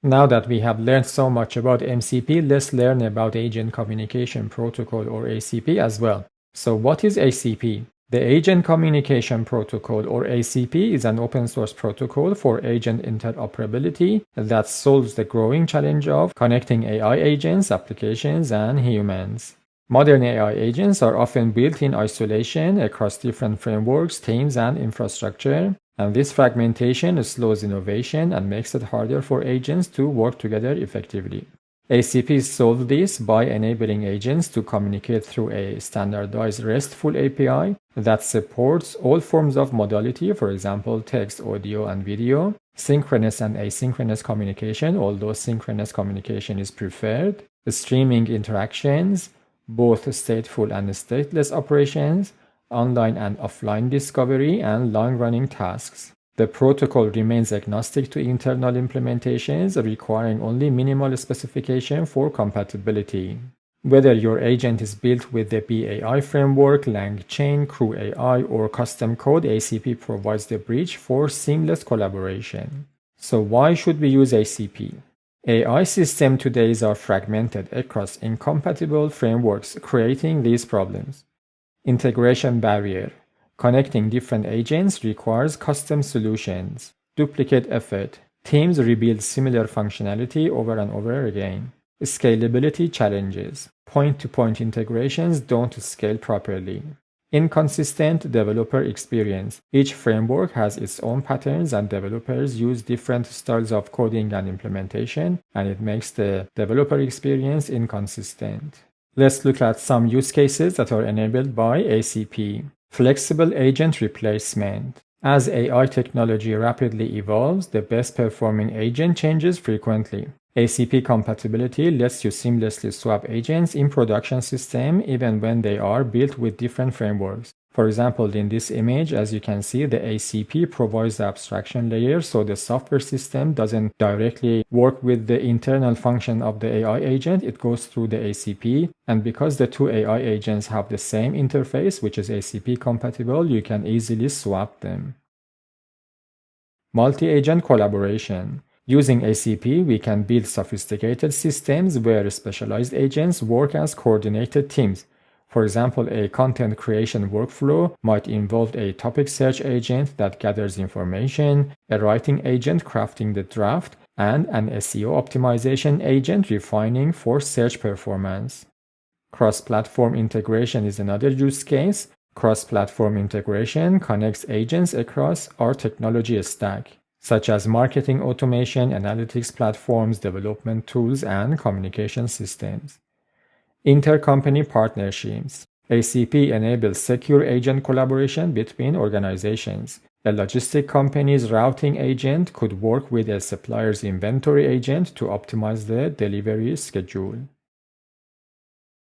Now that we have learned so much about MCP, let's learn about Agent Communication Protocol or ACP as well. So what is ACP? The Agent Communication Protocol or ACP is an open source protocol for agent interoperability that solves the growing challenge of connecting AI agents, applications, and humans. Modern AI agents are often built in isolation across different frameworks, teams, and infrastructure, and this fragmentation slows innovation and makes it harder for agents to work together effectively. ACP solves this by enabling agents to communicate through a standardized RESTful API that supports all forms of modality, for example, text, audio, and video, synchronous and asynchronous communication, although synchronous communication is preferred, streaming interactions, both stateful and stateless operations, online and offline discovery, and long-running tasks. The protocol remains agnostic to internal implementations, requiring only minimal specification for compatibility. Whether your agent is built with the BAI framework, LangChain, Crew AI, or custom code, ACP provides the bridge for seamless collaboration. So why should we use ACP? AI systems today are fragmented across incompatible frameworks, creating these problems. Integration barrier. Connecting different agents requires custom solutions. Duplicate effort. Teams rebuild similar functionality over and over again. Scalability challenges. Point-to-point integrations don't scale properly. Inconsistent developer experience. Each framework has its own patterns and developers use different styles of coding and implementation, and it makes the developer experience inconsistent. Let's look at some use cases that are enabled by ACP. Flexible agent replacement. As AI technology rapidly evolves, the best performing agent changes frequently. ACP compatibility lets you seamlessly swap agents in production system even when they are built with different frameworks. For example, in this image, as you can see, the ACP provides the abstraction layer so the software system doesn't directly work with the internal function of the AI agent, it goes through the ACP. And because the two AI agents have the same interface, which is ACP compatible, you can easily swap them. Multi-agent collaboration. Using ACP, we can build sophisticated systems where specialized agents work as coordinated teams. For example, a content creation workflow might involve a topic search agent that gathers information, a writing agent crafting the draft, and an SEO optimization agent refining for search performance. Cross-platform integration is another use case. Cross-platform integration connects agents across our technology stack, such as marketing automation, analytics platforms, development tools, and communication systems. Intercompany partnerships. ACP enables secure agent collaboration between organizations. A logistic company's routing agent could work with a supplier's inventory agent to optimize the delivery schedule.